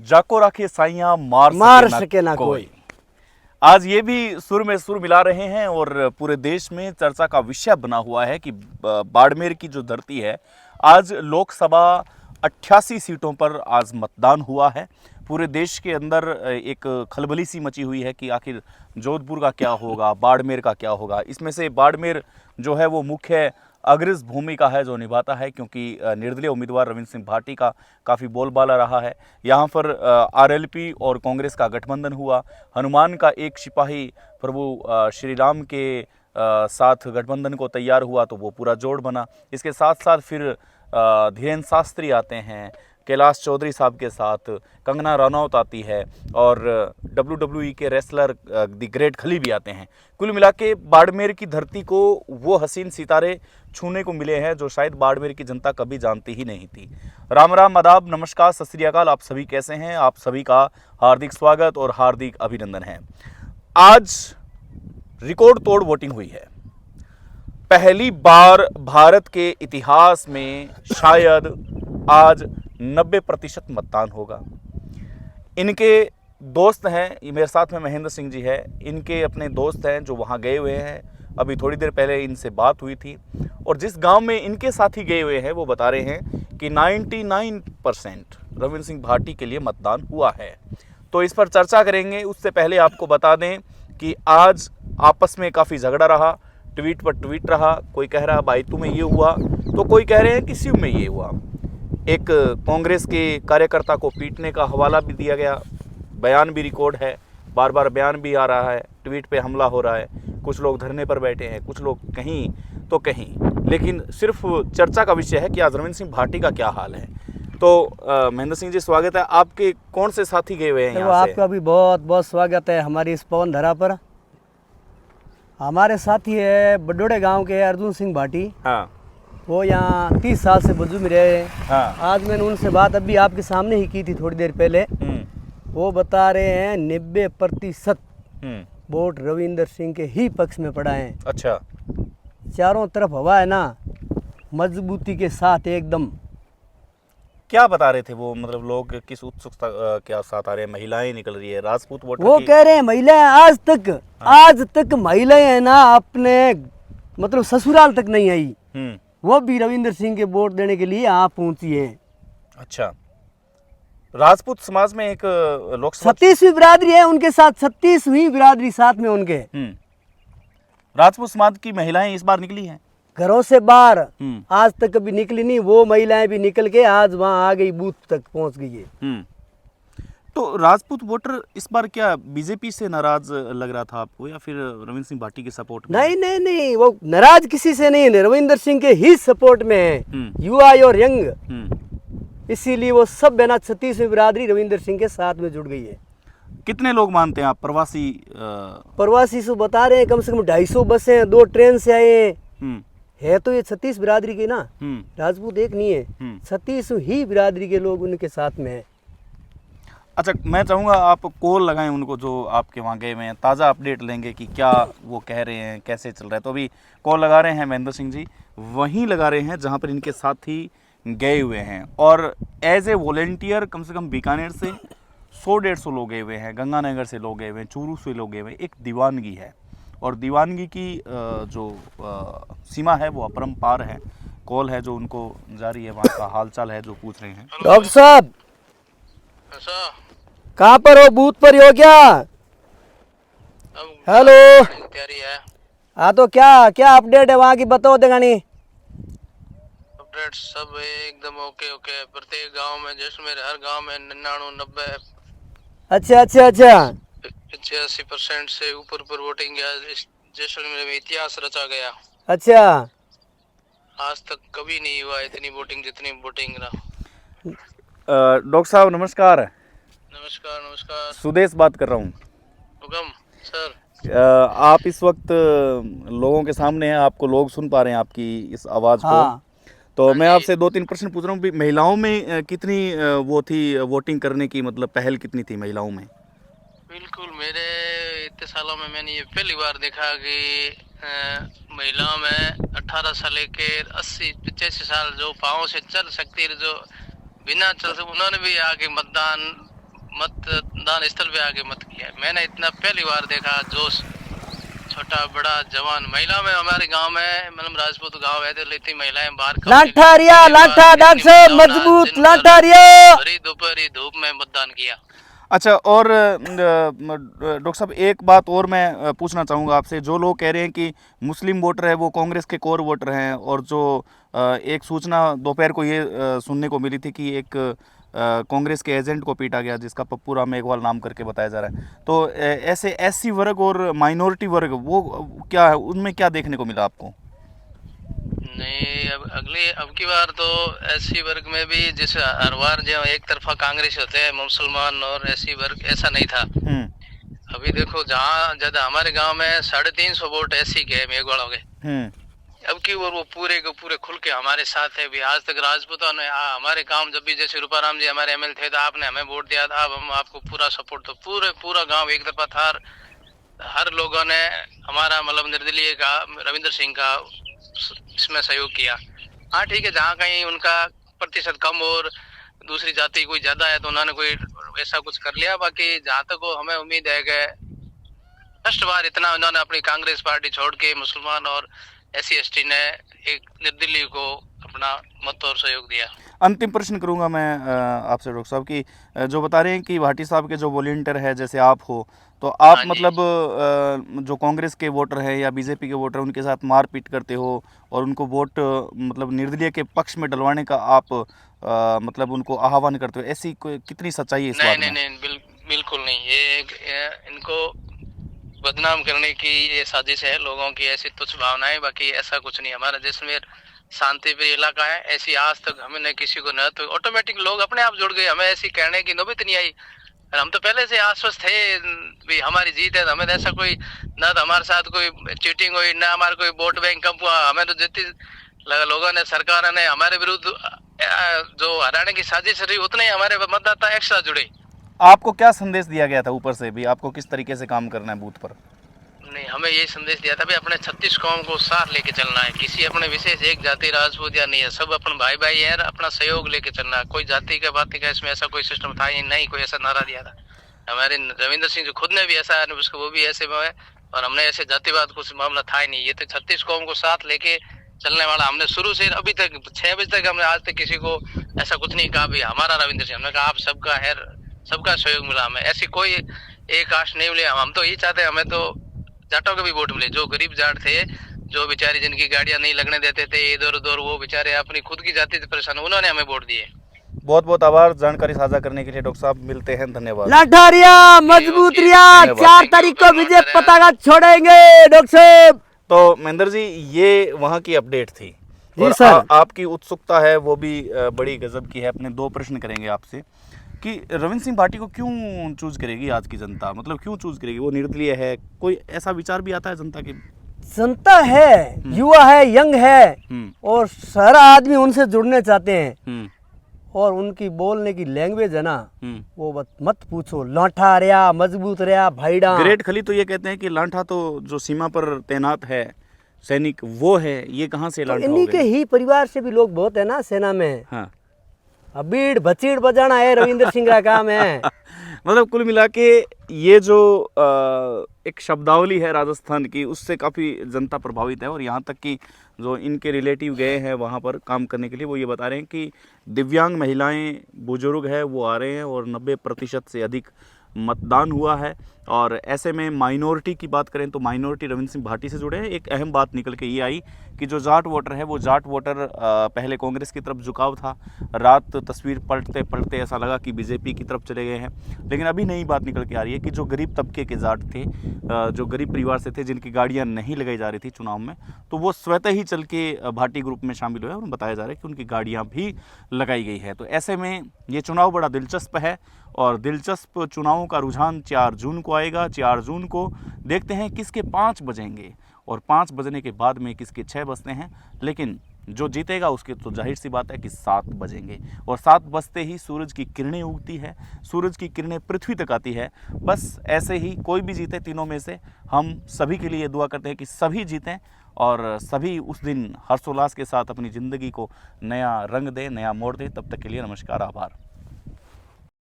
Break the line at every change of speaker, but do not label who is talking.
जाको राखे साइयां
मार सके ना कोई।
आज ये भी सुर में सुर मिला रहे हैं और पूरे देश में चर्चा का विषय बना हुआ है कि बाड़मेर की जो धरती है, आज लोकसभा 88 सीटों पर आज मतदान हुआ है। पूरे देश के अंदर एक खलबली सी मची हुई है कि आखिर जोधपुर का क्या होगा, बाड़मेर का क्या होगा। इसमें से बाड़मेर जो है वो मुख्य अग्रज भूमिका है जो निभाता है, क्योंकि निर्दलीय उम्मीदवार रविंद्र सिंह भाटी का काफ़ी बोलबाला रहा है। यहाँ पर आरएलपी और कांग्रेस का गठबंधन हुआ। हनुमान का एक सिपाही प्रभु श्री राम के साथ गठबंधन को तैयार हुआ तो वो पूरा जोड़ बना। इसके साथ साथ फिर धीरेन्द्र शास्त्री आते हैं, कैलाश चौधरी साहब के साथ कंगना रनौत आती है और WWE के रेसलर द ग्रेट खली भी आते हैं। कुल मिला के बाड़मेर की धरती को वो हसीन सितारे छूने को मिले हैं जो शायद बाड़मेर की जनता कभी जानती ही नहीं थी। राम राम, आदाब, नमस्कार, सत श्री अकाल। आप सभी कैसे हैं? आप सभी का हार्दिक स्वागत और हार्दिक अभिनंदन है। आज रिकॉर्ड तोड़ वोटिंग हुई है। पहली बार भारत के इतिहास में शायद आज 90% मतदान होगा। इनके दोस्त हैं, ये मेरे साथ में महेंद्र सिंह जी है, इनके अपने दोस्त हैं जो वहाँ गए हुए हैं। अभी थोड़ी देर पहले इनसे बात हुई थी और जिस गांव में इनके साथी गए हुए हैं वो बता रहे हैं कि 99% रविंद्र सिंह भाटी के लिए मतदान हुआ है। तो इस पर चर्चा करेंगे। उससे पहले आपको बता दें कि आज आपस में काफ़ी झगड़ा रहा, ट्वीट पर ट्वीट रहा। कोई कह रहा बाइतू में ये हुआ तो कोई कह रहे हैं कि शिव में ये हुआ। एक कांग्रेस के कार्यकर्ता को पीटने का हवाला भी दिया गया, बयान भी रिकॉर्ड है, बार बार बयान भी आ रहा है, ट्वीट पे हमला हो रहा है। कुछ लोग धरने पर बैठे हैं, कुछ लोग कहीं तो कहीं, लेकिन सिर्फ चर्चा का विषय है कि आज रविंद्र सिंह भाटी का क्या हाल है। तो महेंद्र सिंह जी, स्वागत है। आपके कौन से साथी गए हुए हैं यहाँ से?
आपका भी बहुत बहुत स्वागत है हमारी इस पवन धरा पर। हमारे साथी है बडोड़े गांव के अर्जुन सिंह भाटी।
हाँ,
वो यहाँ 30 साल से बुजुर्ग में रहे।
हाँ।
आज मैंने उनसे बात अभी आपके सामने ही की थी थोड़ी देर पहले। वो बता रहे हैं 90% वोट रविंद्र सिंह के ही पक्ष में पड़ा है।
अच्छा।
चारों तरफ हवा है ना, मजबूती के साथ एकदम।
क्या बता रहे थे वो, मतलब लोग किस उत्सुकता के साथ आ रहे हैं? महिलाएं निकल रही है, राजपूत वोटर
वो कह रहे हैं महिलाएं आज तक महिलाएं है ना अपने मतलब ससुराल तक नहीं आई, वो भी रविंद्र सिंह के वोट देने के लिए यहाँ पहुंची है।
अच्छा। राजपूत समाज में एक लोकसभा
36वीं बिरादरी है उनके साथ, 36वीं बिरादरी साथ में उनके।
राजपूत समाज की महिलाएं इस बार निकली हैं
घरों से बाहर। आज तक कभी निकली नहीं, वो महिलाएं भी निकल के आज वहाँ आ गई, बूथ तक पहुँच गई है।
तो राजपूत वोटर इस बार क्या बीजेपी से नाराज लग रहा था आपको, या फिर रविंद्र सिंह भाटी के सपोर्ट में?
नहीं, वो नाराज किसी से नहीं है, रविंद्र सिंह के ही सपोर्ट में है, युवा और यंग। इसीलिए वो सब है ना 36वीं बिरादरी रविंद्र सिंह के साथ में जुड़ गई है।
कितने लोग मानते हैं आप?
प्रवासी से बता रहे हैं कम से कम 250 बसें, 2 ट्रेन से आए हैं। है तो ये 36 बिरादरी की ना, राजपूत एक नहीं है, 36 ही बिरादरी के लोग उनके साथ में है।
अच्छा, मैं चाहूँगा आप कॉल लगाएं उनको जो आपके वहाँ गए हुए हैं, ताज़ा अपडेट लेंगे कि क्या वो कह रहे हैं, कैसे चल रहा है। तो अभी कॉल लगा रहे हैं महेंद्र सिंह जी, वहीं लगा रहे हैं जहाँ पर इनके साथी गए हुए हैं। और एज ए वॉलेंटियर कम से कम बीकानेर से 100-150 लोग गए हुए हैं, गंगानगर से लोग गए हुए हैं, चूरू से लोग गए हुए हैं। एक दीवानगी है और दीवानगी की जो सीमा है वो अपरंपार है। कॉल है जो उनको जारी है, वहाँ का हालचाल है जो पूछ रहे हैं।
डॉक्टर साहब कहाँ पर हो? बूथ पर हो क्या? हेलो। हाँ, तो क्या अपडेट है वहाँ की, बताओ देगानी।
अपडेट सब एकदम ओके। प्रत्येक गांव में, जैसलमेर हर गांव में 99-90।
अच्छा
85% से ऊपर वोटिंग जैसलमेर में इतिहास रचा गया।
अच्छा,
आज तक कभी नहीं हुआ इतनी वोटिंग जितनी वोटिंग रहा।
डॉक्टर साहब नमस्कार।
नमस्कार।
सुदेश बात कर रहा हूँ।
हुकम सर।
आप इस वक्त लोगों के सामने हैं, आपको लोग सुन पा रहे हैं आपकी इस आवाज़ को। तो मैं आपसे 2-3 प्रश्न पूछ रहा हूँ। महिलाओं में कितनी वो थी वोटिंग करने की, मतलब पहल कितनी थी महिलाओं में?
बिल्कुल, मेरे इतने सालों में मैंने ये पहली बार देखा कि महिलाओं में 18 से लेकर 80-85 साल जो पाँव से चल सकती है, जो बिना चल सकते, उन्होंने भी आके मतदान मतदान स्थल पे आके मत किया। मैंने इतना पहली बार देखा जोश, छोटा बड़ा जवान महिला में हमारे गांव में मतलब राजपूत गांव है तो लेती महिलाएं बाहर
लाठारिया लाठा डॉक्टर साहब मजबूत लाठारिया
भरी दोपहरी धूप में मतदान किया।
अच्छा, और डॉक्टर साहब एक बात और मैं पूछना चाहूँगा आपसे। जो लोग कह रहे हैं कि मुस्लिम वोटर है वो कांग्रेस के कोर वोटर हैं, और जो एक सूचना दोपहर को ये सुनने को मिली थी कि एक कांग्रेस के एजेंट को पीटा गया जिसका पप्पू राम मेघवाल नाम करके बताया जा रहा है, तो ऐसे एससी वर्ग और माइनॉरिटी वर्ग वो क्या है, उनमें क्या देखने को मिला आपको?
नहीं, अब की बार तो एससी वर्ग में भी जैसे हर बार जो एक तरफा कांग्रेस होते हैं मुसलमान और एससी वर्ग, ऐसा नहीं था। अभी देखो जहाँ ज्यादा हमारे गांव में 350 वोट एससी के मेघवालों के, अब की वो पूरे के पूरे खुल के हमारे साथ है। भी आज तक राजपूतों ने हमारे गांव जब भी जैसे रूपाराम जी हमारे एमएलए थे तो आपने हमें वोट दिया था, अब हम आपको पूरा सपोर्ट, तो पूरा गांव एक तरफा था। हर लोगों ने हमारा मतलब निर्दलीय का रविंद्र सिंह का इसमें सहयोग किया। हाँ ठीक है, जहाँ कहीं उनका प्रतिशत कम और दूसरी जाति कोई ज्यादा है तो उन्होंने कोई ऐसा कुछ कर लिया। बाकी जहाँ तक वो हमें उम्मीद है कि फर्स्ट बार इतना उन्होंने अपनी कांग्रेस पार्टी छोड़ के मुसलमान और एससी एसटी ने एक निर्दलीय को अपना मत और सहयोग दिया।
अंतिम प्रश्न करूंगा मैं आपसे डॉक्टर साहब की, जो बता रहे हैं कि भाटी साहब के जो वॉलंटियर है जैसे आप हो, तो आप मतलब जो कांग्रेस के वोटर हैं या बीजेपी के वोटर उनके साथ मारपीट करते हो और उनको वोट मतलब निर्दलीय के पक्ष में डलवाने का आप मतलब उनको आह्वान करते हो, ऐसी कितनी सच्चाई है इस बात में?
नहीं, बिल्कुल नहीं। ये इनको बदनाम करने की ये साजिश है लोगों की, ऐसी तुच्छ भावनाएं, बाकी ऐसा कुछ नहीं। हमारा जैसलमेर शांतिप्रिय इलाका है, ऐसी आज तक हमने किसी को न तो ऑटोमेटिक लोग अपने आप जुड़ गए, हमें ऐसी कहने की नौबत नहीं आई। हम तो पहले से आश्वस्त थे भी हमारी जीत है, हमें ऐसा कोई ना तो हमारे साथ कोई चीटिंग हुई ना हमारा कोई वोट बैंक कम हुआ। हमें तो जितनी लोगों ने सरकार ने हमारे विरुद्ध जो हराने की साजिश रही उतने ही हमारे मतदाता एक्स्ट्रा जुड़े।
आपको क्या संदेश दिया गया था ऊपर से भी, आपको किस तरीके से काम करना है बूथ पर?
नहीं, हमें यही संदेश दिया था भी अपने 36 कौम को साथ लेके चलना है, किसी अपने विशेष एक जाति राजपूत या नहीं है, सब अपन भाई भाई है, अपना सहयोग लेके चलना है। कोई जाति का बात का इसमें ऐसा कोई सिस्टम था ही नहीं, कोई ऐसा नारा दिया था। हमारे रविंद्र सिंह जो खुद ने भी ऐसा है उसको वो भी ऐसे में है, और हमने ऐसे जातिवाद कुछ मामला था ही नहीं। ये तो 36 कौम को साथ लेके चलने वाला हमने शुरू से अभी तक 6 बजे तक हमने आज तक किसी को ऐसा कुछ नहीं कहा भी हमारा रविंद्र सिंह, हमने कहा आप सबका है, सबका सहयोग मिला हमें, ऐसी कोई एक आश नहीं मिली। हम तो यही चाहते हैं हमें तो जाटों के भी वोट मिले, जो गरीब जाट थे, जो बेचारे जिनकी गाड़ियां नहीं लगने देते थे इधर उधर, वो बेचारे अपनी खुद की जाति से परेशान, उन्होंने हमें वोट दिए।
बहुत बहुत आभार जानकारी साझा करने के लिए डॉक्टर साहब, मिलते हैं, धन्यवाद।
लाठारिया मजबूत रिया 4 तारीख को विजय पताका छोड़ेंगे डॉक्टर साहब।
तो महेंद्र जी ये वहाँ की अपडेट थी
जी
और
सर।
आपकी उत्सुकता है वो भी बड़ी गजब की है। अपने 2 प्रश्न करेंगे आपसे कि रविंद्र सिंह भाटी को क्यों चूज करेगी आज की जनता, मतलब क्यों चूज करेगी? वो निर्दलीय है, कोई ऐसा विचार भी आता है जनता के?
जनता है, युवा है, यंग है और सारा आदमी उनसे जुड़ने चाहते हैं, और उनकी बोलने की लैंग्वेज है ना वो मत पूछो। लाठा रहा मजबूत रहा भाईडा।
ग्रेट खली तो ये कहते हैं कि लांठा तो जो सीमा पर तैनात है सैनिक वो है, ये कहाँ से लांठा
इन्हीं के ही परिवार से भी लोग बहुत है ना सेना में।
हाँ,
बीड़ भचीड़ बजाना है रविंद्र सिंह का काम है।
मतलब कुल मिला के ये जो एक शब्दावली है राजस्थान की उससे काफ़ी जनता प्रभावित है। और यहाँ तक कि जो इनके रिलेटिव गए हैं वहाँ पर काम करने के लिए, वो ये बता रहे हैं कि दिव्यांग महिलाएं बुजुर्ग है वो आ रहे हैं और 90% से अधिक मतदान हुआ है। और ऐसे में माइनॉरिटी की बात करें तो माइनॉरिटी रविंद्र सिंह भाटी से जुड़े हैं। एक अहम बात निकल के ये आई कि जो जाट वोटर है वो जाट वोटर पहले कांग्रेस की तरफ झुकाव था, रात तस्वीर पलटते पलटते ऐसा लगा कि बीजेपी की तरफ चले गए हैं। लेकिन अभी नई बात निकल के आ रही है कि जो गरीब तबके के जाट थे, जो गरीब परिवार से थे, जिनकी गाड़ियाँ नहीं लगाई जा रही थी चुनाव में, तो वो स्वतः ही चल के भाटी ग्रुप में शामिल हुए और बताया जा रहा है कि उनकी गाड़ियाँ भी लगाई गई है। तो ऐसे में ये चुनाव बड़ा दिलचस्प है और दिलचस्प चुनावों का रुझान 4 जून को आएगा। 4 जून को देखते हैं किसके 5 बजेंगे और 5 बजने के बाद में किसके 6 बजते हैं। लेकिन जो जीतेगा उसके तो जाहिर सी बात है कि 7 बजेंगे और 7 बजते ही सूरज की किरणें उगती है, सूरज की किरणें पृथ्वी तक आती है। बस ऐसे ही कोई भी जीते तीनों में से, हम सभी के लिए दुआ करते हैं कि सभी जीतें और सभी उस दिन हर्षोल्लास के साथ अपनी ज़िंदगी को नया रंग दें, नया मोड़ दें। तब तक के लिए नमस्कार, आभार।